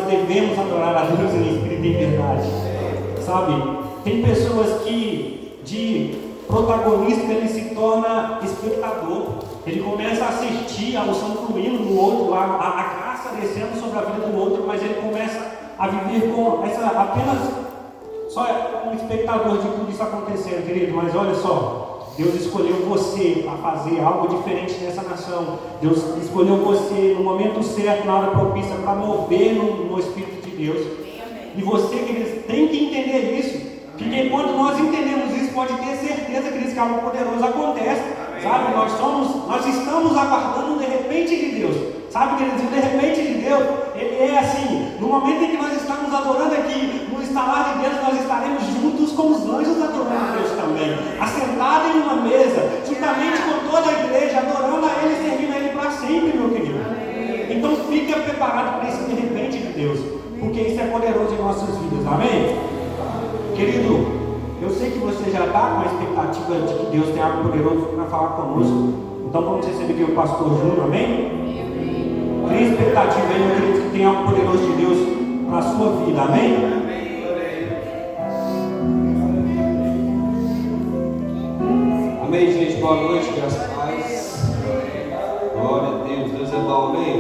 devemos adorar a Deus em espírito e em verdade. Sabe? Tem pessoas que de protagonista ele se torna espectador. Ele começa a assistir a unção fluindo no outro, a graça descendo sobre a vida do outro, mas ele começa a viver com essa apenas só um espectador de tudo isso acontecendo, querido. Mas olha só, Deus escolheu você para fazer algo diferente nessa nação. Deus escolheu você no momento certo, na hora propícia, para mover no Espírito de Deus. E você, queridos, tem que entender isso. Porque quando nós entendemos isso, pode ter certeza, queridos, que algo poderoso acontece. Sabe, nós estamos aguardando o de repente de Deus. Sabe, queridos, o de repente de Deus, ele é assim, no momento em que nós estamos adorando aqui, no estalar de Deus, nós estaremos juntos com os anjos adorando a Deus também, assentados em uma mesa, juntamente com toda a igreja, adorando a Ele e servindo a Ele para sempre, meu querido. Então fica preparado para esse de repente de Deus, porque isso é poderoso em nossas vidas, amém? Querido, eu sei que você já está com a expectativa de que Deus tem algo poderoso para falar conosco. Então vamos receber aqui o pastor Júnior, amém? Tem expectativa aí, meu querido, que tem algo poderoso de Deus para a sua vida, amém? Amém, gente, boa noite, graças a paz. Glória a Deus, Deus é bom, amém?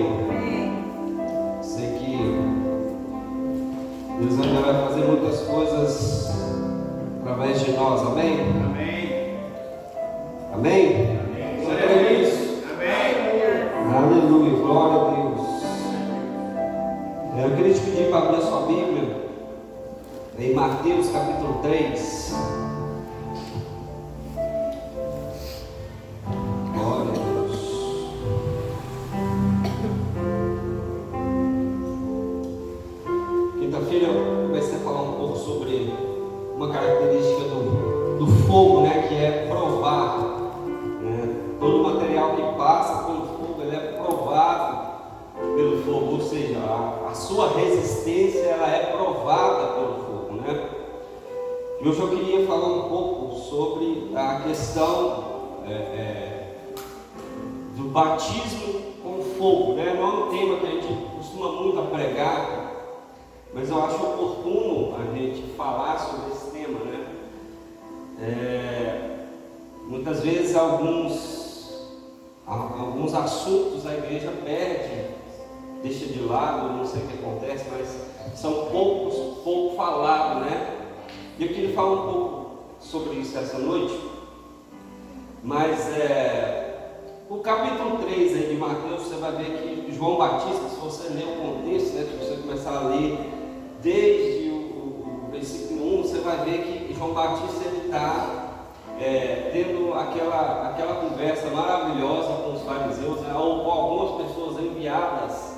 Sei que Deus ainda vai fazer muitas coisas através de nós, amém? Amém? Você crê nisso? Aleluia, glória a Deus. Eu queria te pedir para abrir a sua Bíblia em Mateus capítulo 3. Glória a Deus. Quinta-feira eu comecei a falar um pouco sobre uma característica do fogo, né, que é provar. Todo material que passa pelo fogo, ele é provado pelo fogo, ou seja, a sua resistência ela é provada pelo fogo, né? E hoje eu queria falar um pouco sobre a questão do batismo com fogo, né? Não é um tema que a gente costuma muito a pregar, mas eu acho oportuno a gente falar sobre esse tema, né? Muitas vezes alguns assuntos a igreja perde, deixa de lado, não sei o que acontece, mas são pouco falados, né? E eu queria falar um pouco sobre isso essa noite, mas o capítulo 3 aí de Mateus, você vai ver que João Batista, se você ler o contexto, né, se você começar a ler desde o versículo 1, você vai ver que João Batista ele está tendo aquela conversa maravilhosa com os fariseus, né, ou com algumas pessoas enviadas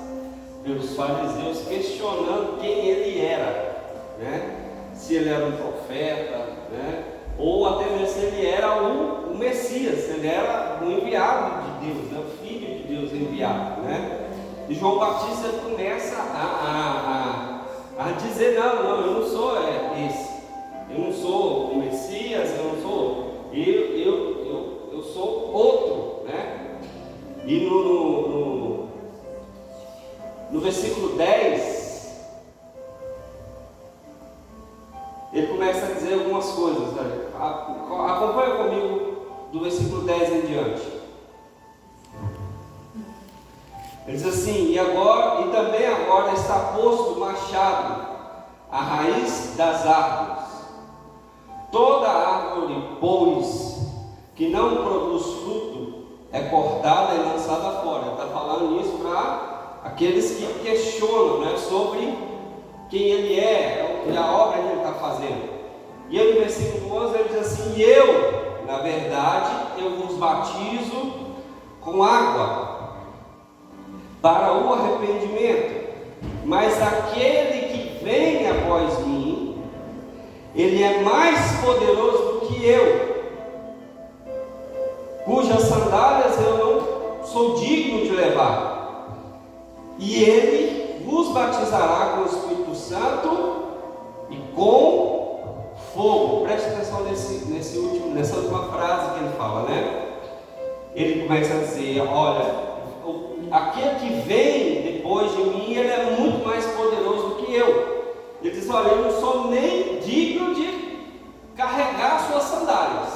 pelos fariseus, questionando quem ele era, né? Se ele era um profeta, né? Ou até mesmo se ele era o Messias, se ele era o enviado de Deus, né? O Filho de Deus enviado, né? E João Batista começa a dizer, não, eu não sou esse, eu não sou o Messias, eu não sou, eu sou outro, né? E no versículo 10, ele começa a dizer algumas coisas, né? Acompanha comigo do versículo 10 em diante. Ele diz assim: e também agora está posto o machado à raiz das árvores. Toda árvore, pois, que não produz fruto, é cortada e lançada fora. Ele está falando isso para aqueles que questionam, né, sobre quem ele é e a obra que ele está fazendo. E aí no versículo 11 ele diz assim: e eu, na verdade, eu vos batizo com água para o arrependimento, mas aquele que vem após mim, ele é mais poderoso do que eu, cujas sandálias eu não sou digno de levar. E ele vos batizará com o Espírito Santo e com fogo. Preste atenção nessa última frase que ele fala, né? Ele começa a dizer: olha, aquele que vem depois de mim, ele é muito mais poderoso disse: olha, eu não sou nem digno de carregar suas sandálias,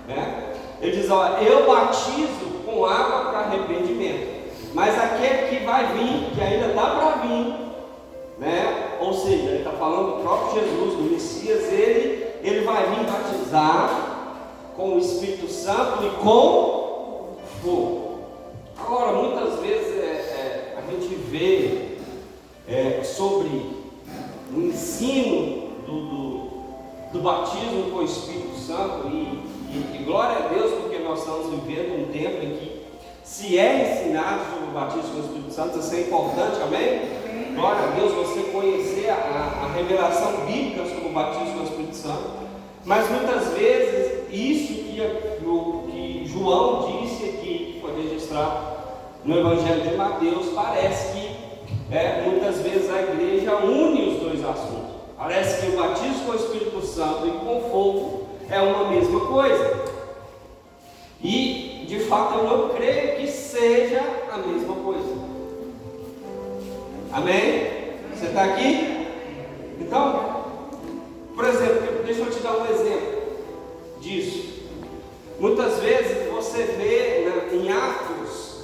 né? Ele diz: olha, eu batizo com água para arrependimento, mas aquele que vai vir, que ainda está para vir, né? Ou seja, ele está falando do próprio Jesus, do Messias, ele vai vir batizar com o Espírito Santo e com fogo. Agora, muitas vezes a gente vê sobre o ensino do batismo com o Espírito Santo, e glória a Deus, porque nós estamos vivendo um tempo em que se é ensinado sobre o batismo com o Espírito Santo, isso é importante, amém? Glória a Deus, você conhecer a revelação bíblica sobre o batismo com o Espírito Santo. Mas muitas vezes, isso que João disse aqui, que foi registrado no Evangelho de Mateus, parece que muitas vezes a igreja une os dois assuntos. Parece que o batismo com o Espírito Santo e com fogo é uma mesma coisa. E, de fato, eu não creio que seja a mesma coisa. Amém? Você está aqui? Então, por exemplo, deixa eu te dar um exemplo disso. Muitas vezes você vê, em Atos,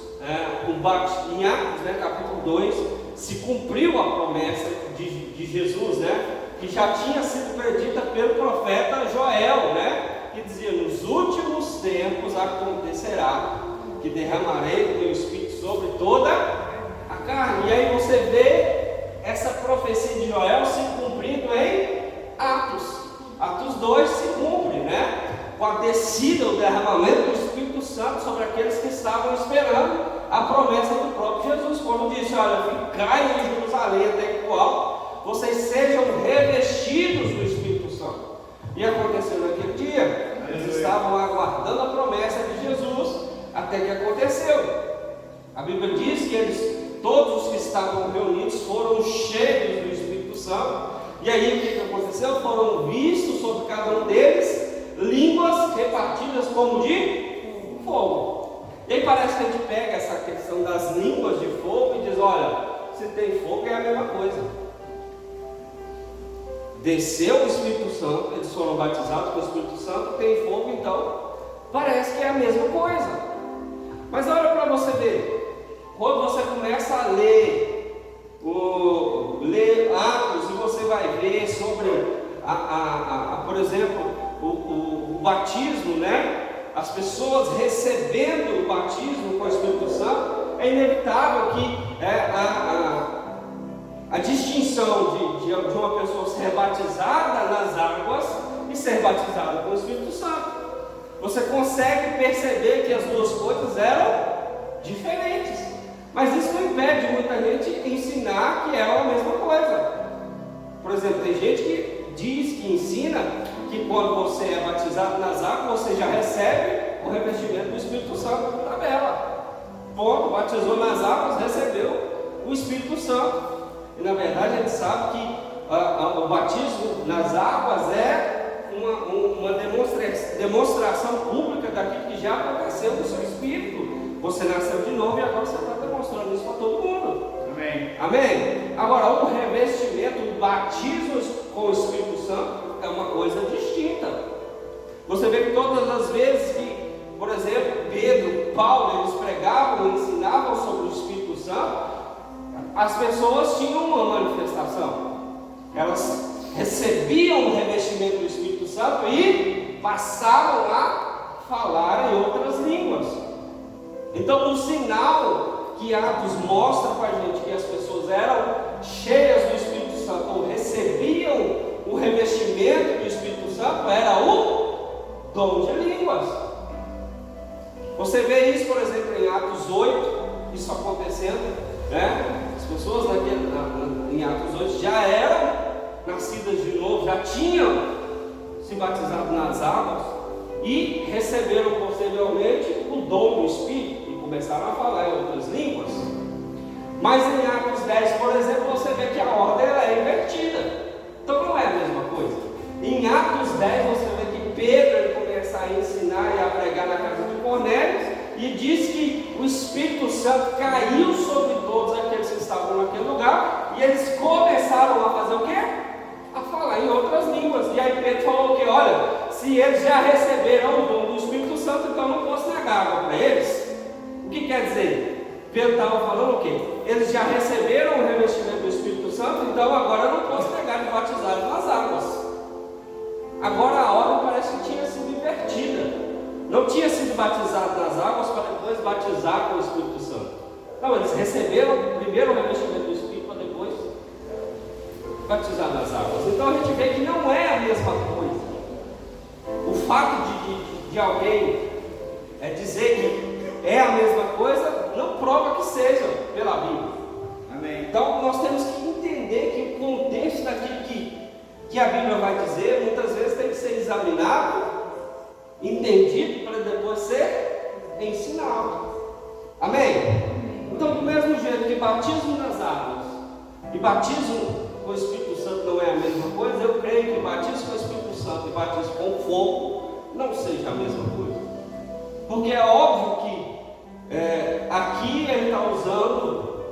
capítulo 2, se cumpriu a promessa de Jesus, que já tinha sido predita pelo profeta Joel, que dizia: nos últimos tempos acontecerá que derramarei o meu Espírito sobre toda a carne. E aí você vê essa profecia de Joel se cumprindo em Atos 2 se cumpre, com a descida, o derramamento do Espírito Santo sobre aqueles que estavam esperando a promessa do próprio Jesus, quando disse: olha, ficai em Jerusalém até que o alto vocês sejam revestidos do Espírito Santo. E aconteceu naquele dia. Eles estavam aguardando a promessa de Jesus, até que aconteceu. A Bíblia diz que todos os que estavam reunidos foram cheios do Espírito Santo. E aí o que aconteceu? Foram vistos sobre cada um deles línguas repartidas como de fogo. E aí parece que a gente pega essa questão das línguas de fogo e diz: olha, se tem fogo é a mesma coisa. Desceu o Espírito Santo, eles foram batizados com o Espírito Santo, tem fogo, então parece que é a mesma coisa. Mas olha para você ver, quando você começa a ler Atos, e você vai ver sobre, por exemplo, o batismo, as pessoas recebendo o batismo com o Espírito Santo, é inevitável que a distinção de uma pessoa ser batizada nas águas e ser batizada com o Espírito Santo. Você consegue perceber que as duas coisas eram diferentes, mas isso não impede muita gente ensinar que é a mesma coisa. Por exemplo, tem gente que diz, que ensina que quando você é batizado nas águas, você já recebe o revestimento do Espírito Santo por tabela. Ponto, batizou nas águas, recebeu o Espírito Santo. E na verdade a gente sabe que o batismo nas águas é uma demonstração pública daquilo que já aconteceu no seu espírito. Você nasceu de novo e agora você está demonstrando isso para todo mundo. Amém. Amém? Agora, o revestimento, o batismo com o Espírito Santo é uma coisa distinta. Você vê que todas as vezes que, por exemplo, Pedro, Paulo, eles pregavam e ensinavam sobre o Espírito Santo, as pessoas tinham uma manifestação. Elas recebiam o revestimento do Espírito Santo e passavam a falar em outras línguas. Então, o sinal que Atos mostra para a gente que as pessoas eram cheias do Espírito Santo ou recebiam o revestimento do Espírito Santo era o dom de línguas. Você vê isso, por exemplo, em Atos 8, isso acontecendo, As pessoas em Atos 8 já eram nascidas de novo, já tinham se batizado nas águas e receberam posteriormente o dom do Espírito e começaram a falar em outras línguas. Mas em Atos 10, por exemplo, você vê que a ordem é invertida. Então não é a mesma coisa. Em Atos 10 você vê que Pedro ele começa a ensinar e a pregar na casa de Cornélio, e diz que o Espírito Santo caiu sobre todos aqueles que estavam naquele lugar, e eles começaram a fazer o quê? Pedro falou o quê? Olha, se eles já receberam o dom do Espírito Santo, então eu não posso negar água para eles. O que quer dizer? Pedro estava falando o quê? Eles já receberam o revestimento do Espírito Santo, então agora eu não posso negar de batizar nas águas. Agora a ordem parece que tinha sido invertida. Não tinha sido batizado nas águas para depois batizar com o Espírito Santo. Não, eles receberam primeiro o revestimento do Espírito para depois batizar nas águas. Então a gente vê que não é a mesma coisa. O fato de alguém dizer que é a mesma coisa não prova que seja pela Bíblia. Amém. Então nós temos que entender que o contexto daquilo que a Bíblia vai dizer muitas vezes tem que ser examinado, entendido, para depois ser ensinado. Amém? Então, do mesmo jeito que batismo nas águas e batismo com o Espírito Santo não é a mesma coisa, eu creio que batismo com o Espírito Santo e batismo com fogo não seja a mesma coisa. Porque é óbvio que aqui ele está usando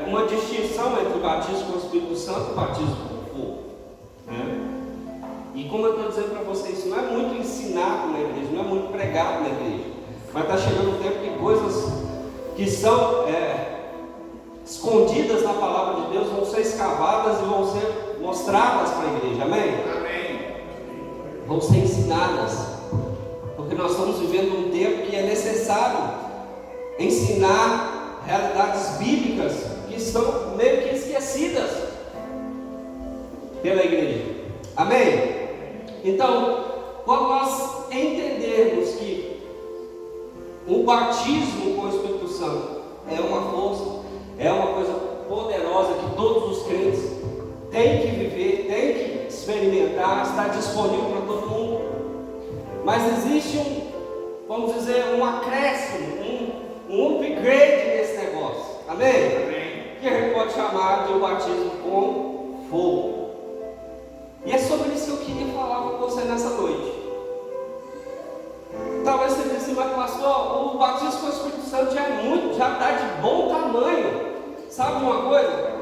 uma distinção entre batismo com o Espírito Santo e batismo com fogo. E como eu estou dizendo para vocês, isso não é muito ensinado na igreja, não é muito pregado na igreja, mas está chegando o tempo que coisas que são escondidas na palavra de Deus vão ser escavadas e vão ser mostradas para a igreja. Amém? Amém. Vão ser ensinadas, porque nós estamos vivendo um tempo que é necessário ensinar realidades bíblicas que estão meio que esquecidas pela igreja. Amém? Então, quando nós entendermos que o batismo com o Espírito Santo é uma força, é uma coisa poderosa que todos os crentes têm que viver, têm que experimentar, está disponível para todo mundo, mas existe vamos dizer, um acréscimo, um upgrade nesse negócio. Amém? Amém? Que a gente pode chamar de um batismo com fogo. E é sobre isso que eu queria falar com você nessa noite. Talvez você pense, mas pastor, o batismo com o Espírito Santo já está de bom tamanho. Sabe de uma coisa?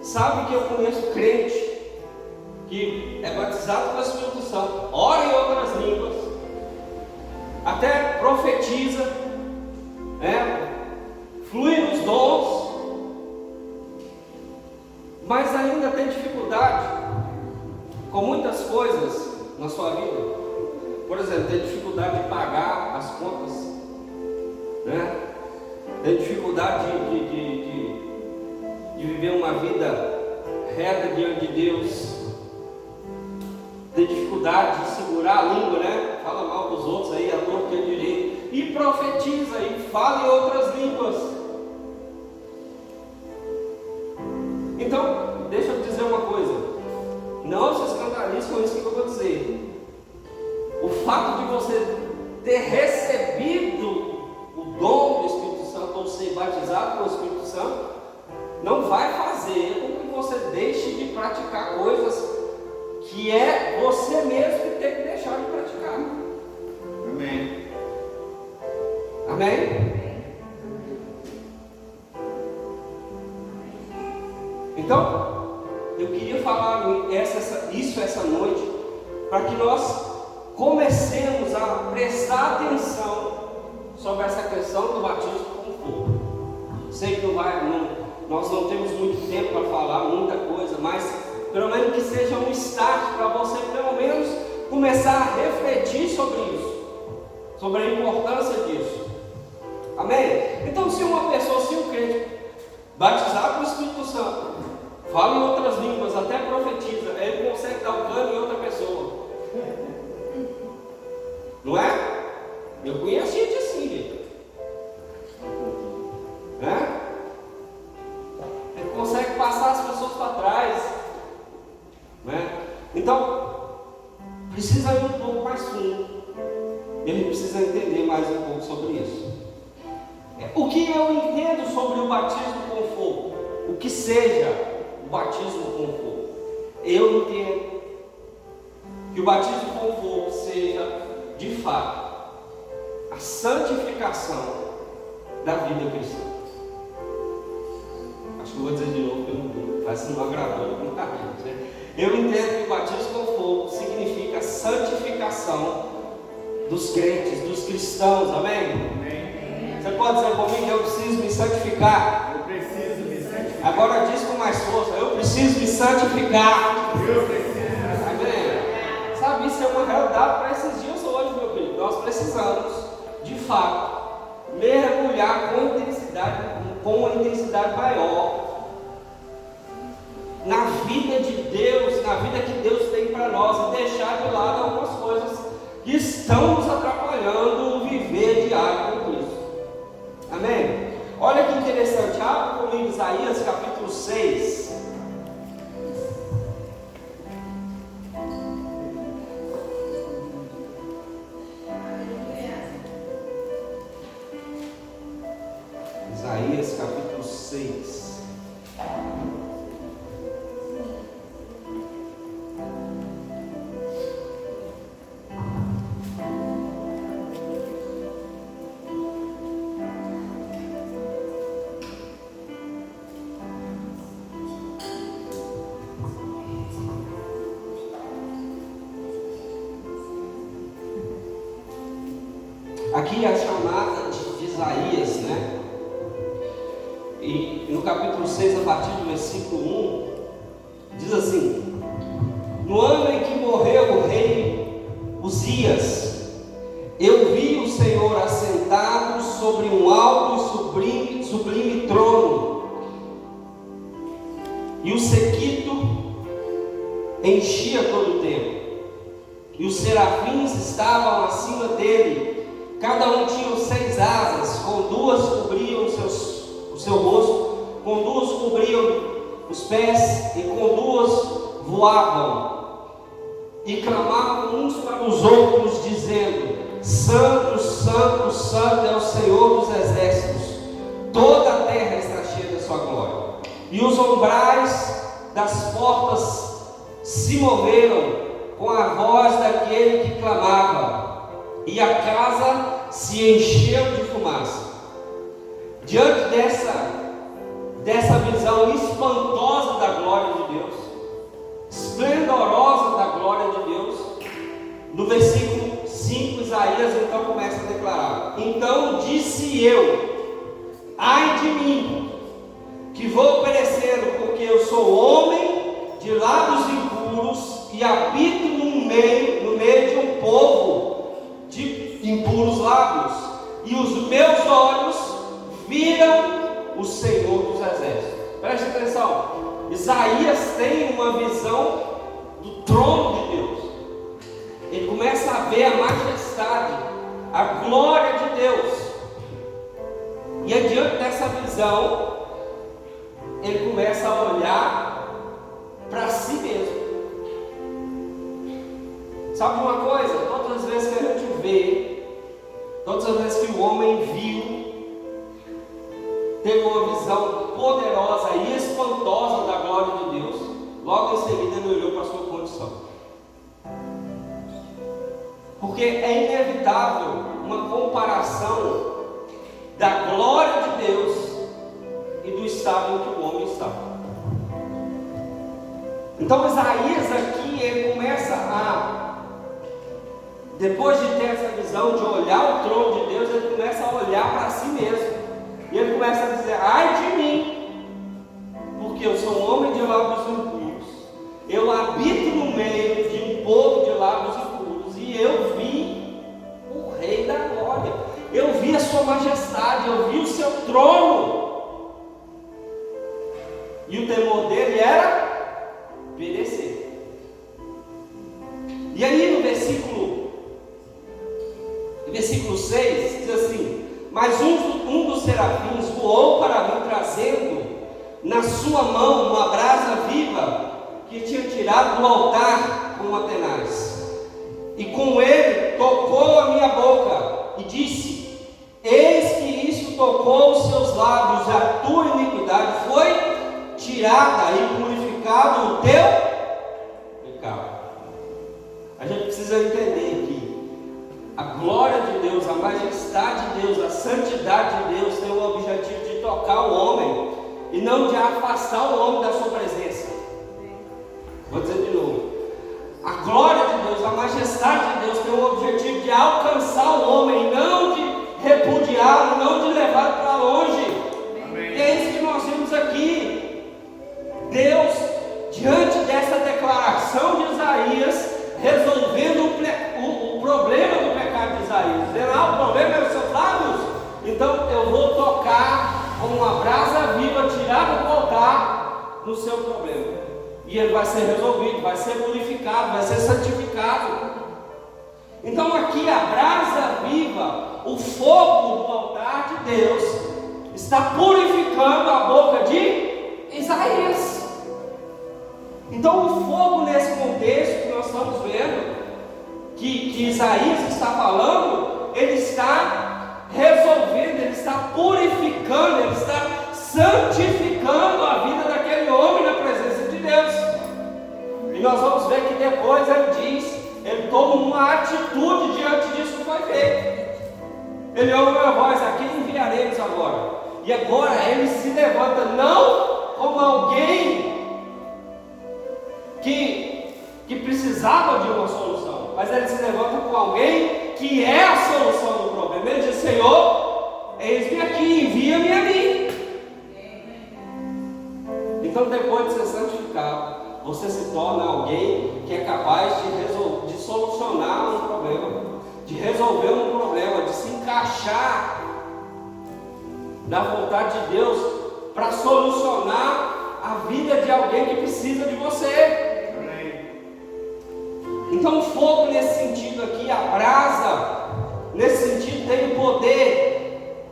Sabe que eu conheço crente que é batizado com o Espírito Santo, ora em outras línguas, até profetiza, flui nos dons, mas ainda tem dificuldade com muitas coisas na sua vida. Por exemplo, tem dificuldade de pagar as contas, tem dificuldade de viver uma vida reta diante de Deus, tem dificuldade de segurar a língua, fala mal dos outros aí, a torto e a direito, e profetiza e fala em outras línguas. Então, deixa eu dizer uma coisa, não se escandalize com isso que eu vou dizer. O fato de você ter recebido o dom do Espírito Santo ou ser batizado com o Espírito Santo não vai fazer com que você deixe de praticar coisas que é você mesmo que tem que deixar de praticar. Amém? Amém? Então, eu queria falar isso essa noite para que nós comecemos a prestar atenção sobre essa questão do batismo com fogo. Sei que nós não temos muito tempo para falar muita coisa, mas pelo menos que seja um start para você pelo menos começar a refletir sobre isso, sobre a importância disso. Amém? Então, se uma pessoa, se um crente batizado com o Espírito Santo, fala em outras línguas, até profetiza, ele consegue dar um cano em outra pessoa. Não é? Eu conheço gente assim, gente. Ele consegue passar as pessoas para trás. Então, precisa ir um pouco mais fundo. Ele precisa entender mais um pouco sobre isso. O que eu entendo sobre o batismo com fogo? O que seja o batismo com fogo? Eu entendo que o batismo com fogo seja, de fato, a santificação da vida cristã. Acho que eu vou dizer de novo, porque não Mas não agradou muita gente, né? Eu entendo que o batismo com fogo significa santificação dos crentes, dos cristãos, amém? Amém. Você pode dizer comigo, eu preciso me santificar? Eu preciso me santificar. Agora diz com mais força, eu preciso me santificar. Eu preciso. Amém? Sabe, isso é uma realidade para esses dias hoje, meu filho. Nós precisamos, de fato, mergulhar com uma intensidade maior na vida de Deus, na vida que Deus tem para nós, e deixar de lado algumas coisas que estão nos atrapalhando o viver diário com Cristo. Amém? Olha que interessante, abre comigo Isaías capítulo 6. Isaías capítulo 6. Aqui é a chamada de Isaías, né? E no capítulo 6, a partir do versículo 1, diz assim: no ano em que morreu o rei Uzias, eu vi o Senhor assentado sobre um alto e sublime trono, e o séquito enchia todo o templo, e os serafins estavam acima dele. Cada um tinha 6 asas, com 2 cobriam o seu rosto, com 2 cobriam os pés, e com 2 voavam, e clamavam uns para os outros, dizendo: Santo, Santo, Santo é o Senhor dos exércitos, toda a terra está cheia da sua glória. E os umbrais das portas se moveram com a voz daquele que clamava, e a casa se encheu de fumaça. Diante dessa visão espantosa da glória de Deus, esplendorosa da glória de Deus, no versículo 5, Isaías então começa a declarar: então disse eu, ai de mim, que vou perecer, porque eu sou homem de lábios impuros e habito no meio de um povo de impuros lábios, e os meus olhos viram o Senhor dos exércitos. Preste atenção, Isaías tem uma visão do trono de Deus. Ele começa a ver a majestade, a glória de Deus, e diante dessa visão ele começa a olhar para si mesmo. Sabe uma coisa? Todas as vezes que a gente vê, todas as vezes que o homem viu, teve uma visão poderosa e espantosa da glória de Deus, logo em seguida ele olhou para a sua condição. Porque é inevitável uma comparação da glória de Deus e do estado em que o homem está. Então Isaías aqui, ele começa depois de ter essa visão de olhar o trono de Deus, ele começa a olhar para si mesmo. E ele começa a dizer: ai de mim, porque eu sou um homem de lábios impuros, eu habito no meio de um povo de lábios impuros, e eu vi o Rei da Glória, eu vi a sua majestade, eu vi o seu trono, e o temor dele era perecer. E aí no versículo 6 diz assim: mas um dos serafins voou para mim, trazendo na sua mão uma brasa viva que tinha tirado do altar com uma tenaz, e com ele tocou a minha boca e disse: eis que isso tocou os seus lábios, a tua iniquidade foi tirada e purificado o teu pecado. A gente precisa entender que a glória de Deus, a majestade de Deus, a santidade de Deus tem o objetivo de tocar o homem e não de afastar o homem da sua presença. Vou dizer de novo. A glória de Deus, a majestade de Deus tem o objetivo de alcançar o homem, não de repudiá-lo, não de levá-lo para longe. Amém. E é isso que nós vimos aqui. Deus, diante dessa declaração de Isaías, resolvendo o problema do pecado de Isaías, dizendo: o problema é os seus lábios, então eu vou tocar com uma brasa viva tirada do altar no seu problema, e ele vai ser resolvido, vai ser purificado, vai ser santificado. Então aqui a brasa viva, o fogo do altar de Deus, está purificando a boca de Isaías. Então o fogo, nesse contexto que nós estamos vendo, que Isaías está falando, ele está resolvendo, ele está purificando, ele está santificando a vida daquele homem na presença de Deus. E nós vamos ver que depois ele toma uma atitude diante disso que foi feito. Ele ouve uma voz: aqui enviaremos agora. E agora ele se levanta, não como alguém que precisava de uma solução, mas ele se levanta como alguém que é a solução do problema. Ele diz: Senhor, eis-me aqui, envia-me a mim. Então, depois de ser santificado, você se torna alguém que é capaz de solucionar um problema, de resolver um problema, de se encaixar na vontade de Deus para solucionar a vida de alguém que precisa de você. Então o fogo, nesse sentido aqui, a brasa, nesse sentido, tem o poder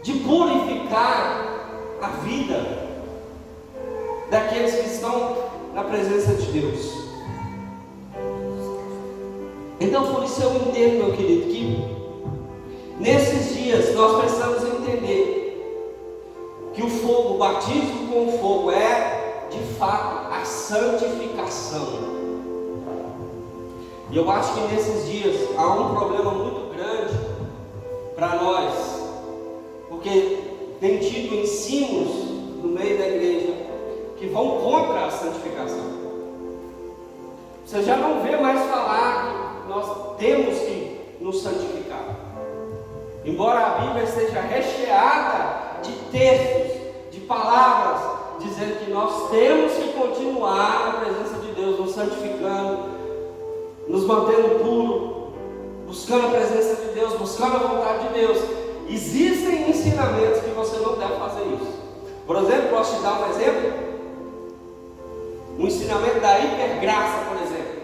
de purificar a vida daqueles que estão na presença de Deus. Então por isso eu entendo, meu querido, que nesses dias nós precisamos entender que o fogo, o batismo com o fogo, é de fato a santificação. E eu acho que nesses dias há um problema muito grande para nós, porque tem tido ensinos no meio da igreja que vão contra a santificação. Você já não vê mais falar que nós temos que nos santificar, embora a Bíblia esteja recheada de textos, de palavras, dizendo que nós temos que continuar na presença de Deus, nos santificando, nos mantendo puro, buscando a presença de Deus, buscando a vontade de Deus. Existem ensinamentos que você não deve fazer isso. Por exemplo, posso te dar um exemplo? Um ensinamento da hipergraça, por exemplo.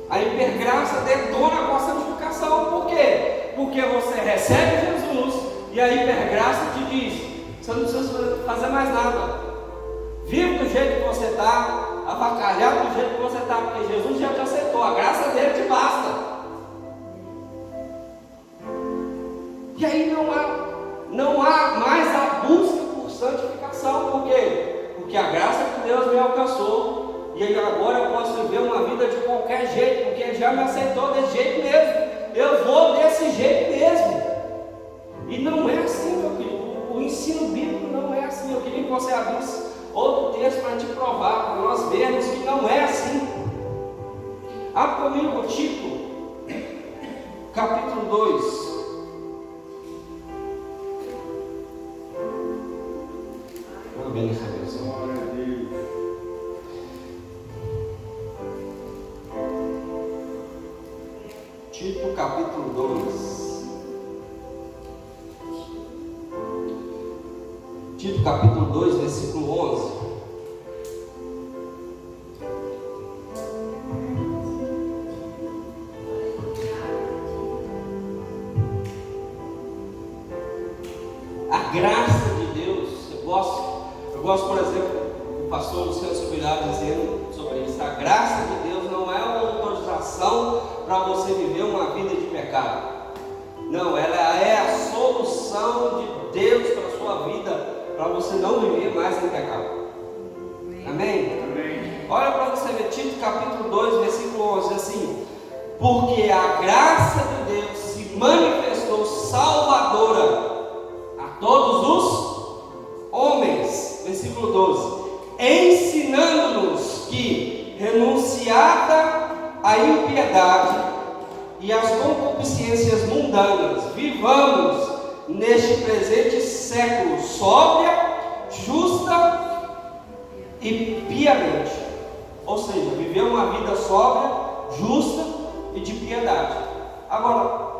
A hipergraça detona com a santificação. Por quê? Porque você recebe Jesus e a hipergraça te diz: você não precisa fazer mais nada. Vive do jeito que você está, avacalhado do jeito que você está, porque Jesus já te aceitou, a graça dele te basta. E aí não há mais a busca por santificação. Por quê? Porque a graça de Deus me alcançou, e aí agora eu posso viver uma vida de qualquer jeito, porque Ele já me aceitou desse jeito mesmo. Eu vou desse jeito mesmo. E não é assim, meu querido. O ensino bíblico não é assim. Eu queria que você abrisse outro texto para te provar, para nós vermos que não é assim. Abra comigo Tito, capítulo 2. Vou ver nessa versão. Tito, capítulo 2. Tito capítulo 2, versículo 11. A graça de Deus, eu gosto, por exemplo, o pastor Luciano Subirá dizendo sobre isso: a graça de Deus não é uma autorização para você viver uma vida de pecado. Não, ela é a solução de Deus para a sua vida, para você não viver mais em pecado. Amém? Amém. Olha para você ver, Tito capítulo 2, versículo 11, assim: porque a graça de Deus se manifestou salvadora a todos os homens, versículo 12: ensinando-nos que, renunciada a impiedade e as concupiscências mundanas, vivamos neste presente século sóbria, justa e piamente. Ou seja, viver uma vida sóbria, justa e de piedade. Agora,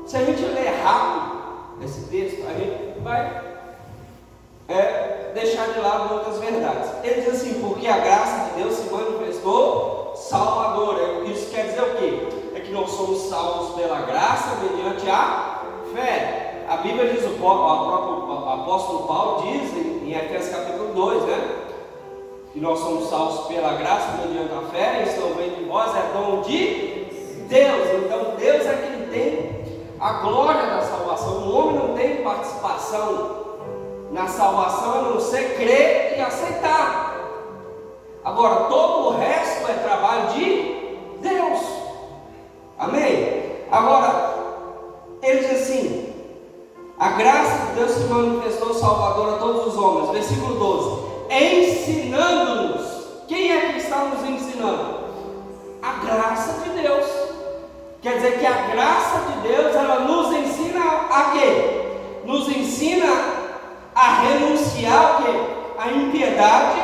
se a gente ler rápido esse texto, a gente vai deixar de lado outras verdades. Ele diz assim: porque a graça de Deus se manifestou salvadora. Isso quer dizer o quê? É que nós somos salvos pela graça mediante a fé. A Bíblia diz, o próprio apóstolo Paulo diz em Efésios capítulo 2, né? Que nós somos salvos pela graça mediante a fé, isso não vem de vós, é dom de Deus. Então Deus é quem tem a glória da salvação. O homem não tem participação na salvação a não ser crer e aceitar. Agora, todo o resto é trabalho de Deus. Amém? Agora, ele diz assim: a graça de Deus se manifestou salvadora a todos os homens. Versículo 12: ensinando-nos. Quem é que está nos ensinando? A graça de Deus. Quer dizer que a graça de Deus, ela nos ensina a quê? Nos ensina a renunciar o quê? A impiedade,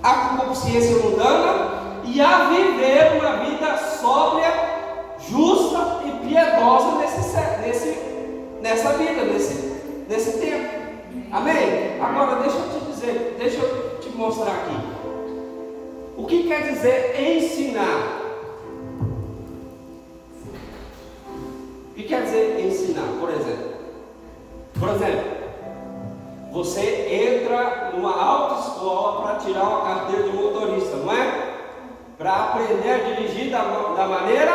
a concupiscência mundana e a viver uma vida sóbria, justa e piedosa nessa vida, nesse tempo. Amém? Agora deixa eu te dizer, deixa eu te mostrar aqui. O que quer dizer ensinar? O que quer dizer ensinar? Por exemplo, você entra numa autoescola para tirar uma carteira de motorista, não é? Para aprender a dirigir da maneira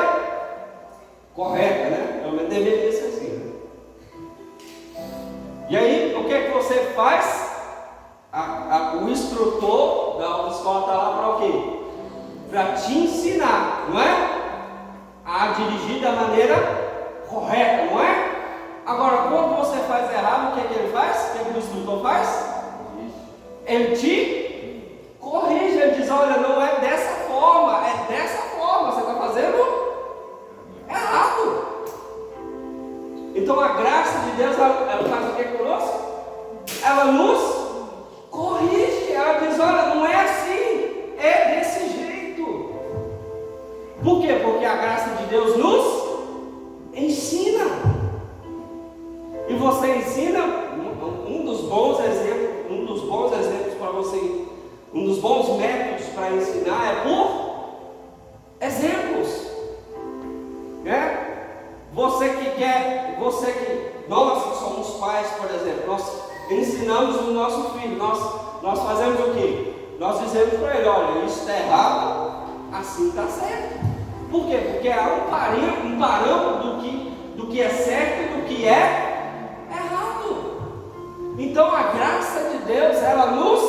correta, né? Pelo menos deveria ser assim, né? E aí, o que é que você faz? O instrutor da autoescola está lá para o quê? Para te ensinar, não é? A dirigir da maneira correta, não é? Agora, quando você faz errado, o que é que ele faz? O que é que o instrutor faz? Ele te corrige, ele diz: olha, não é dessa forma, é dessa forma, você está fazendo errado. Então a graça de Deus, ela faz o que conosco? Ela nos corrige, ela diz: olha, não é assim, é desse jeito. Por quê? Porque a graça de Deus nos ensina. E você ensina, um dos bons exemplos para você, um dos bons métodos para ensinar é por exemplos, né? Nós que somos pais, por exemplo, nós ensinamos o nosso filho, nós fazemos o quê? Nós dizemos para ele: olha, isso está errado, assim está certo. Por quê? Porque há um parâmetro do que é certo e do que é errado. Então a graça de Deus, ela nos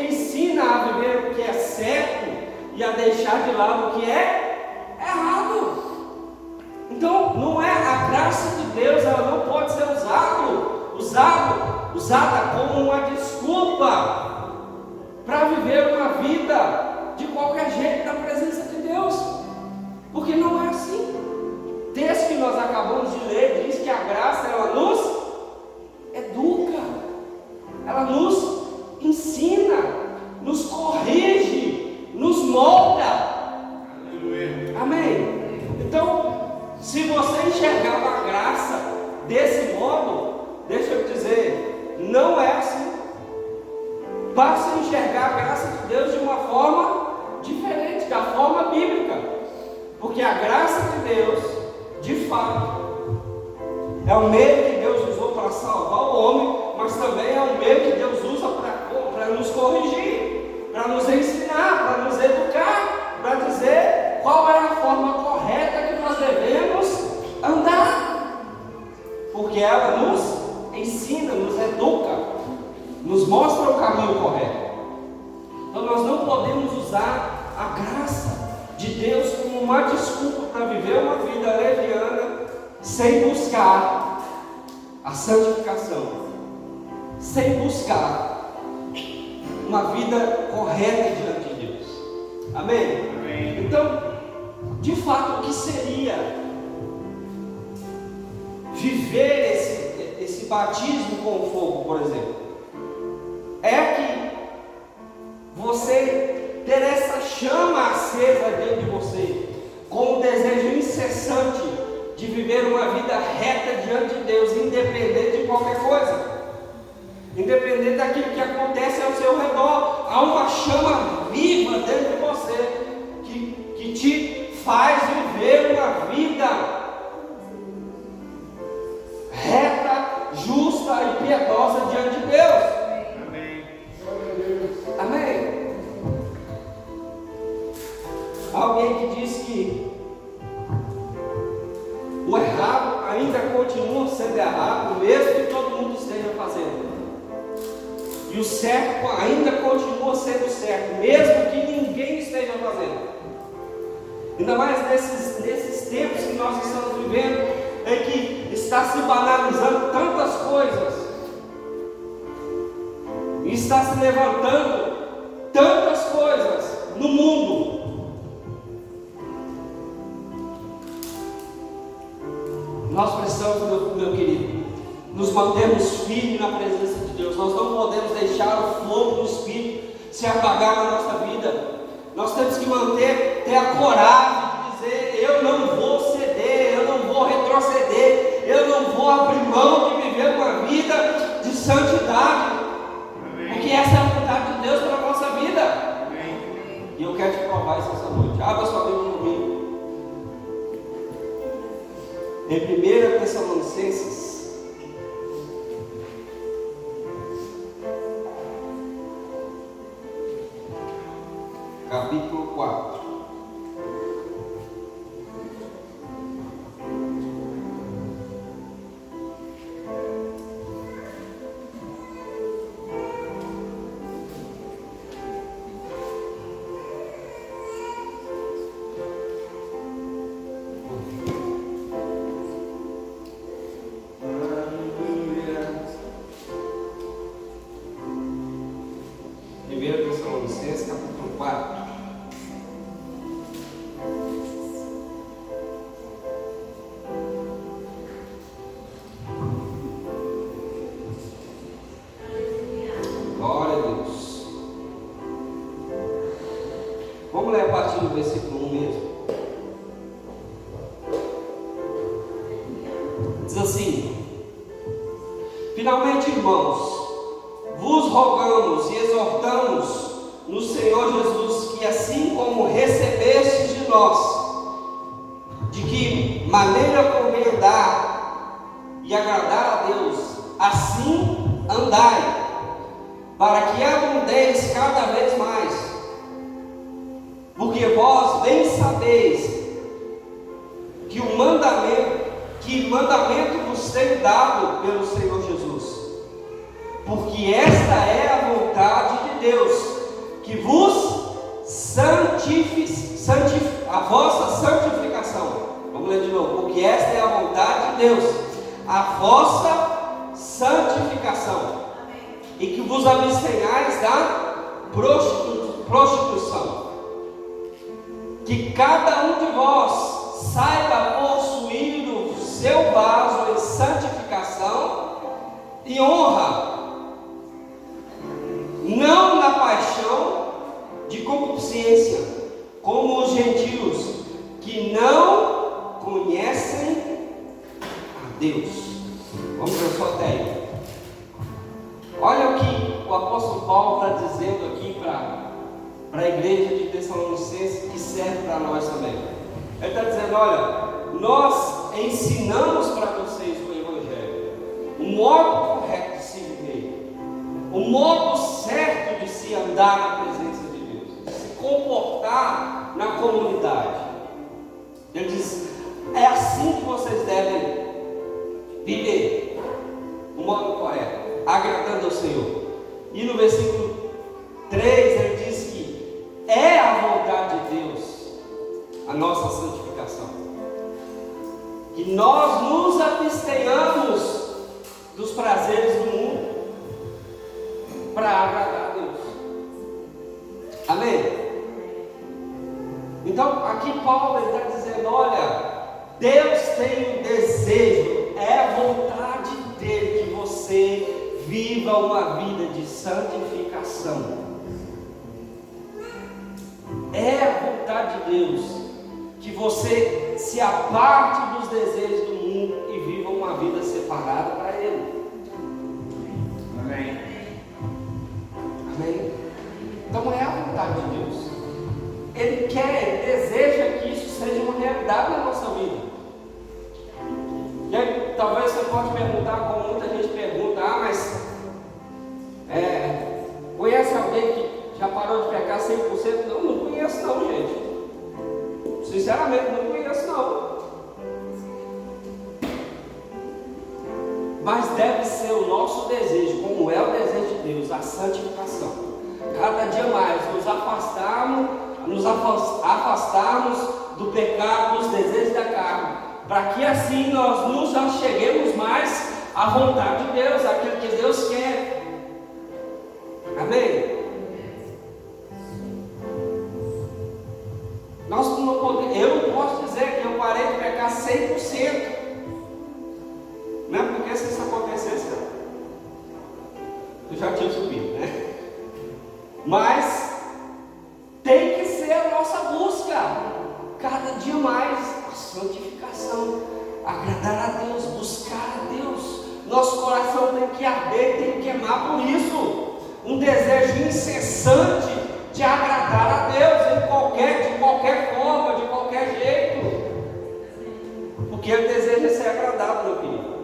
ensina a viver o que é certo e a deixar de lado o que é errado. Então não é a graça de Deus, ela não pode ser usada como uma desculpa para viver uma vida de qualquer jeito na presença de Deus, porque não é assim. O texto que nós acabamos de ler diz que a graça, ela nos educa, ela nos ensina, nos corrige, nos molda. Aleluia. Amém? Então, se você enxergar a graça desse modo, deixa eu dizer, não é assim. Basta enxergar a graça de Deus de uma forma diferente, da forma bíblica. Porque a graça de Deus, de fato, é o meio que Deus usou para salvar o homem, mas também é o meio que Deus usa para nos corrigir, para nos ensinar, para nos educar, para dizer qual é a forma correta que nós devemos andar. Porque ela nos ensina, nos educa, nos mostra o caminho correto. Então nós não podemos usar a graça de Deus como uma desculpa para viver uma vida leviana sem buscar a santificação, sem buscar uma vida correta diante de Deus. Amém? Amém. Então, de fato, o que seria viver esse batismo com fogo, por exemplo? É que você ter essa chama acesa dentro de você, com um desejo incessante de viver uma vida reta diante de Deus, independente de qualquer coisa, independente daquilo que acontece ao seu redor. Há uma chama viva dentro de você que te faz viver uma vida reta, justa e piedosa diante de Deus. Amém. Amém. Alguém que diz que o errado ainda continua sendo errado, mesmo que todo mundo esteja fazendo. E o certo ainda continua sendo certo, mesmo que ninguém esteja fazendo. Ainda mais nesses tempos que nós estamos vivendo, em que está se banalizando tantas coisas, e está se levantando tantas coisas no mundo. Nós precisamos, meu querido, nos mantermos firmes na presença de Deus. Nós não podemos deixar o fogo do Espírito se apagar na nossa vida. Nós temos que ter a coragem de dizer: eu não vou ceder, eu não vou retroceder, eu não vou abrir mão de viver uma vida de santidade. Amém. Porque essa é a vontade de Deus para a nossa vida. Amém. E eu quero te provar isso essa noite. Abra sua Bíblia comigo. Em 1 Tessalonicenses, capítulo 4. Tessalonicenses, capítulo 4. Glória a Deus. Vamos ler a partir do versículo 1 mesmo. Diz assim: finalmente, irmãos, vos rogamos e exortamos no Senhor Jesus que, assim como recebestes de nós, de que maneira convém andar e agradar a Deus, assim andai, para que abundeis cada vez mais, porque vós bem sabeis que mandamento vos tenho dado pelo Senhor Jesus, porque esta é a vontade de Deus, que vos a vossa santificação. Vamos ler de novo. Porque esta é a vontade de Deus, a vossa santificação, e que vos abstenhais da prostituição. Que cada um de vós saiba possuir o seu vaso em santificação e honra, não na paixão de concupiscência, como os gentios que não conhecem a Deus. Vamos ver só até aí. Olha o que o apóstolo Paulo está dizendo aqui para a igreja de Tessalonicenses, que serve para nós também. Ele está dizendo: olha, nós ensinamos para vocês o Evangelho, o modo correto de se viver, o modo certo de se andar na presença de Deus, de se comportar na comunidade. Ele diz: é assim que vocês devem viver, o modo correto, agradando ao Senhor. E no versículo 3 ele diz que é a vontade de Deus a nossa santificação, que nós nos abstenhamos dos prazeres do mundo para agradar a Deus. Amém? Então, aqui Paulo está dizendo, olha, Deus tem um desejo, é a vontade dele que você viva uma vida de santificação. É a vontade de Deus que você se aparte dos desejos do mundo e viva uma vida separada para Ele. Amém. Amém? Então é a vontade de Deus. Ele quer, Ele deseja que isso seja uma realidade na nossa vida. E aí, talvez você pode perguntar, como muita gente pergunta, mas conhece alguém que já parou de pecar 100%? Não conheço não, gente. Sinceramente, não conheço não. Mas deve ser o nosso desejo, como é o desejo de Deus, a santificação. Cada dia mais nos afastarmos do pecado, dos desejos da carne, para que assim nós nos acheguemos mais à vontade de Deus, aquilo que Deus quer. Amém? Eu não posso dizer que eu parei de pecar 100%. Não é porque se isso acontecesse, eu já tinha subido, né? Mas tem que ser a nossa busca, cada dia mais, a santificação, agradar a Deus, buscar a Deus. Nosso coração tem que arder, tem que queimar por isso. Um desejo incessante de agradar a Deus de qualquer forma, de qualquer jeito. Porque Ele deseja ser agradado, meu querido.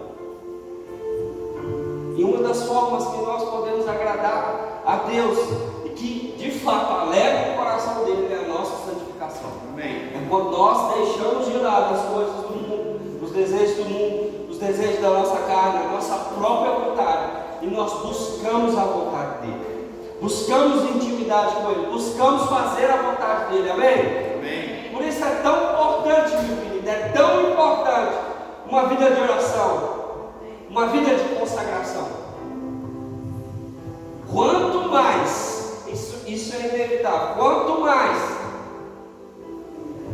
E uma das formas que nós podemos agradar a Deus e que de fato alegra o coração dele é a nossa santificação. Amém. É quando nós deixamos de lado as coisas do mundo, os desejos do mundo, os desejos da nossa carne, a nossa própria vontade, e nós buscamos a vontade dele. Buscamos intimidade com Ele, buscamos fazer a vontade dele, amém? Amém. Por isso é tão importante, meu querido, é tão importante uma vida de oração, uma vida de consagração. Quanto mais, isso é inevitável, quanto mais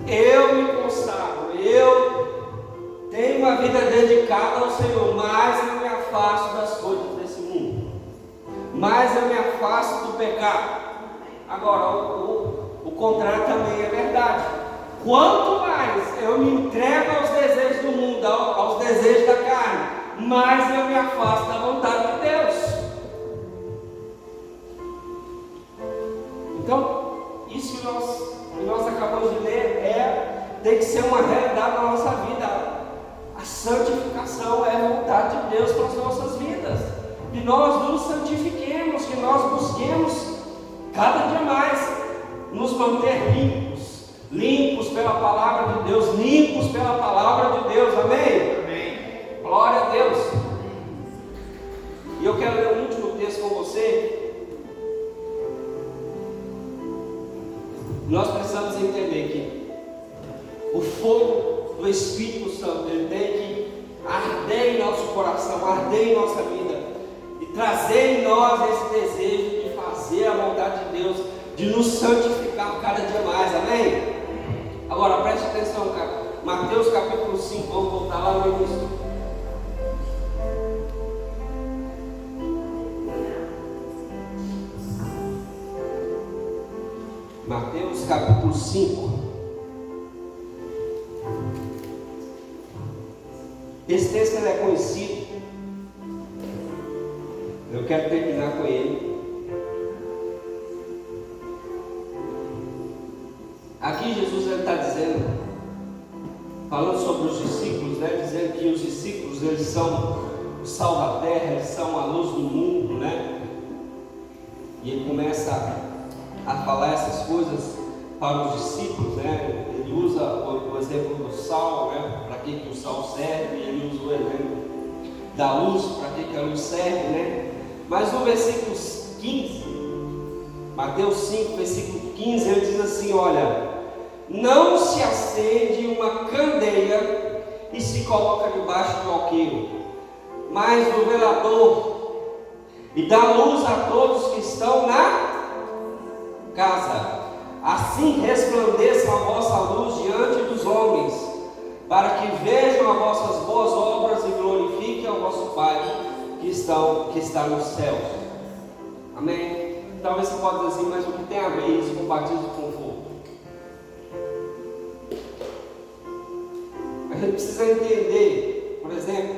eu me consagro, eu tenho uma vida dedicada ao Senhor, mais eu me afasto das coisas desse mundo, mais eu me afasto do pecado. Agora, o contrário também é verdade. Quanto mais eu me entrego aos desejos do mundo, aos desejos da carne, mais eu me afasto da vontade de Deus. Então, isso que nós acabamos de ler tem que ser uma realidade na nossa vida. A santificação é a vontade de Deus para as nossas vidas. Que nós nos santifiquemos, que nós busquemos cada dia mais nos manter limpos pela palavra de Deus, limpos pela palavra de Deus, amém? Amém. Glória a Deus. E eu quero ler um último texto com você. Nós precisamos entender que o fogo do Espírito Santo, ele tem que arder em nosso coração, arder em nossa vida e trazer em nós esse desejo de fazer a vontade de Deus, de nos santificar cada dia mais, amém? Agora preste atenção, cara. Mateus capítulo 5, vamos voltar lá no início. Mateus capítulo 5. Esse texto ele é conhecido. Eu quero terminar com ele. Aqui Jesus está dizendo, falando sobre os discípulos, né? Dizendo que os discípulos eles são o sal da terra, eles são a luz do mundo, né? E ele começa a falar essas coisas para os discípulos, né? Ele usa o exemplo do sal, né? Para que o sal serve, e ele usa o exemplo da luz, para que a luz serve, né? Mas no versículo 15, Mateus 5, versículo 15, ele diz assim, olha, não se acende uma candeia e se coloca debaixo do alqueire, mas do velador, e dá luz a todos que estão na casa. Assim resplandeça a vossa luz diante dos homens, para que vejam as vossas boas obras e glorifiquem ao vosso Pai que está nos céus. Amém? Talvez você possa dizer assim, mas o que tem a ver isso com o batismo com fogo? A gente precisa entender, por exemplo,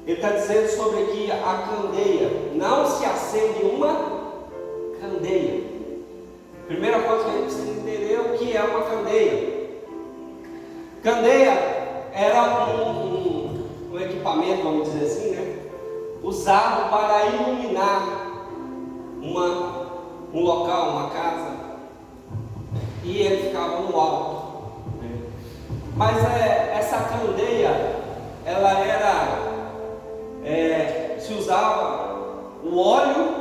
ele está dizendo sobre aqui a candeia. Não se acende uma candeia. Primeira coisa que a gente precisa entender é o que é uma candeia. Candeia era um equipamento, vamos dizer assim, né? Usado para iluminar um local, uma casa. E ele ficava no alto. Mas essa candeia, ela era, se usava o óleo,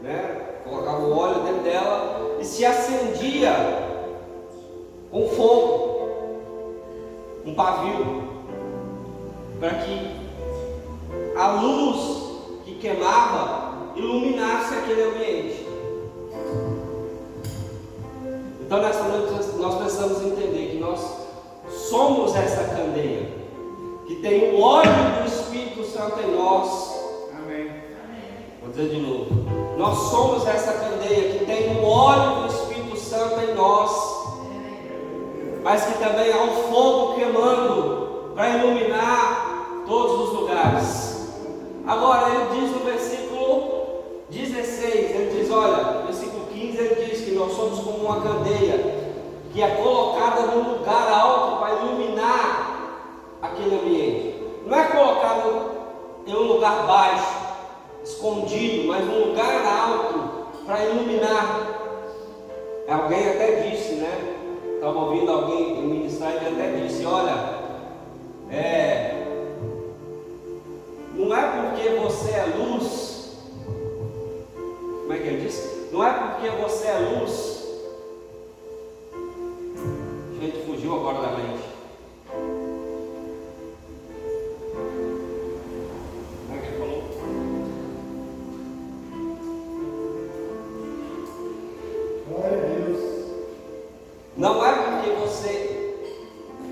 né? Colocava o óleo dentro dela e se acendia com fogo, um pavio, para que a luz que queimava iluminasse aquele ambiente. Então nessa noite nós precisamos entender que nós somos essa candeia, que tem o óleo do Espírito Santo em nós. Amém. Vou dizer de novo. Nós somos essa candeia que tem o óleo do Espírito Santo em nós, mas que também há um fogo queimando para iluminar todos os lugares. Agora ele diz no versículo 16, ele diz, olha, versículo 15 ele diz que nós somos como uma candeia que é colocada num lugar alto para iluminar aquele ambiente. Não é colocado em um lugar baixo, escondido, mas num lugar alto para iluminar. Alguém até disse, né? Estava ouvindo alguém ministrar, ele até disse, olha, não é porque você é luz. Como é que ele disse? Não é porque você é luz. A gente fugiu agora da mente. Como é que ele falou? Glória a Deus. Não é porque você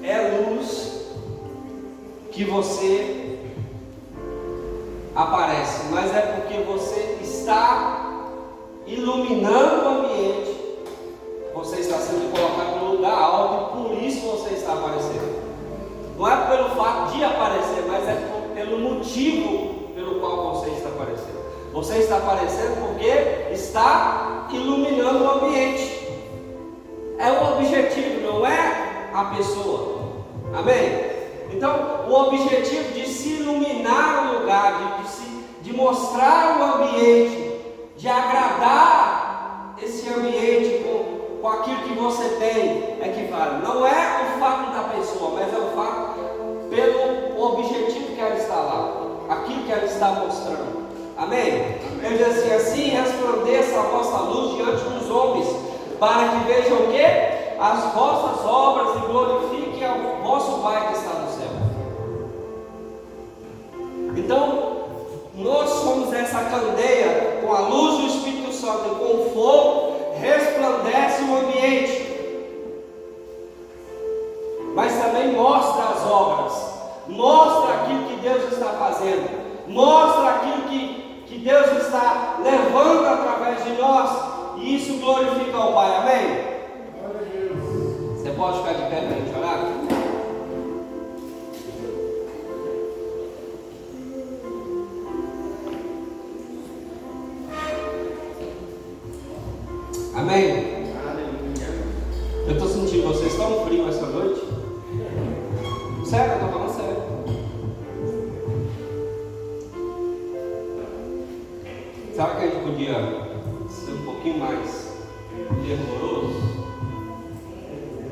é luz que você aparece, mas é porque você está iluminando o ambiente. Você está sendo colocado no lugar alto e por isso você está aparecendo. Não é pelo fato de aparecer, mas é pelo motivo pelo qual você está aparecendo. Você está aparecendo porque está iluminando o ambiente. É o objetivo, não é a pessoa. Amém? Então, o objetivo de se iluminar o lugar, de mostrar o ambiente, de agradar esse ambiente com aquilo que você tem, é que vale. Não é o fato da pessoa, mas é o fato pelo objetivo que ela está lá, aquilo que ela está mostrando. Amém? Ele diz assim resplandeça a vossa luz diante dos homens, para que vejam o quê? As vossas obras e glorifiquem ao vosso Pai que está no céu. Então, nós somos essa candeia com a luz do Espírito Santo e com o fogo, resplandece o ambiente, mas também mostra as obras, mostra aquilo que Deus está fazendo, mostra aquilo que Deus está levando através de nós, e isso glorifica ao Pai. Amém? Você pode ficar de pé para a gente orar? Amém? Eu estou sentindo vocês tão frios essa noite. Sério, eu estou falando sério. Sabe que a gente podia ser um pouquinho mais fervoroso?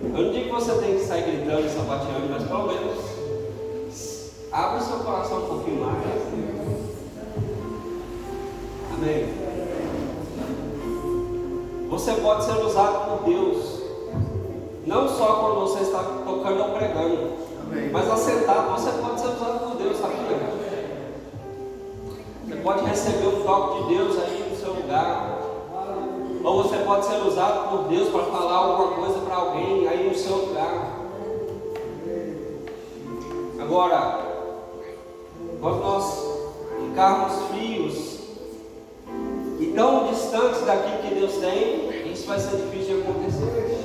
Eu não digo que você tem que sair gritando e sapateando, mas pelo menos abre o seu coração um pouquinho mais. Amém? Você pode ser usado por Deus, não só quando você está tocando ou pregando, Amém. mas assentado você pode ser usado por Deus, sabia? Você pode receber um toque de Deus aí no seu lugar, ou você pode ser usado por Deus para falar alguma coisa para alguém aí no seu lugar. Agora, quando nós ficarmos frios e tão distantes daquilo que Deus tem, isso vai ser difícil de acontecer.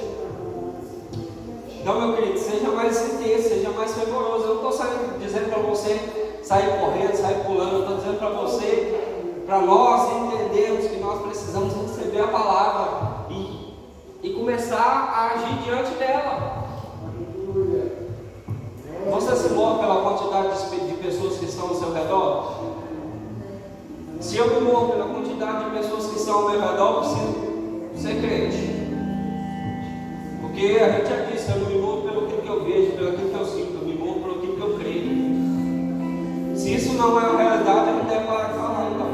Então, meu querido, seja mais intenso, seja mais fervoroso. Eu não estou dizendo para você sair correndo, sair pulando. Eu estou dizendo para você, para nós entendermos que nós precisamos receber a palavra e começar a agir diante dela. Você se move pela quantidade de pessoas que estão ao seu redor? Se eu me movo pela quantidade de pessoas que estão ao meu redor, eu preciso ser crente. Porque a gente já disse, eu não me movo pelo que eu vejo, pelo que eu sinto, eu me movo pelo que eu creio. Se isso não é a realidade, a gente deve parar de falar, então.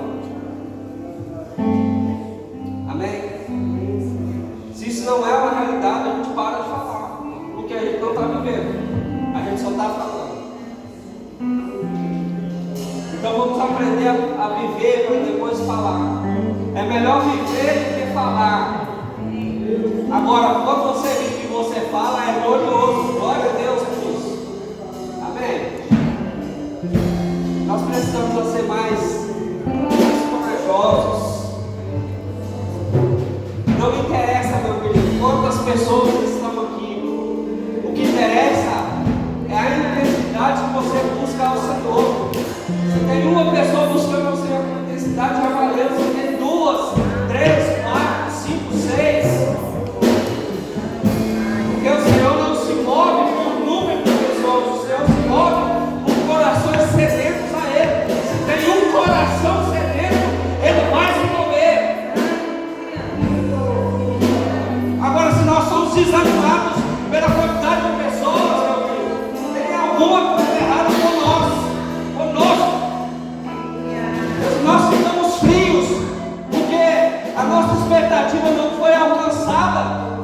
Amém? Se isso não é uma realidade, a gente para de falar. Porque a gente não está vivendo, a gente só está falando. Então vamos aprender a viver para depois falar. É melhor viver do que falar. Agora, quando você vive e você fala, é glorioso. Glória a Deus por isso. Amém? Nós precisamos ser mais corajosos. Não me interessa, meu querido, quantas pessoas estão aqui. O que interessa é a intensidade que você busca ao Senhor. Se tem uma pessoa buscando ao Senhor com intensidade, já valeu. Se tem 2, 3, 4, 5, 6. Porque o Senhor não se move por número de pessoas, o Senhor se move por corações sedentos a Ele. Se tem um coração sedento, Ele vai se mover. Agora, se nós somos desanimados pela quantidade de pessoas, meu filho, tem alguma coisa errada conosco. Se nós ficamos frios, porque a nossa expectativa não foi alcançada,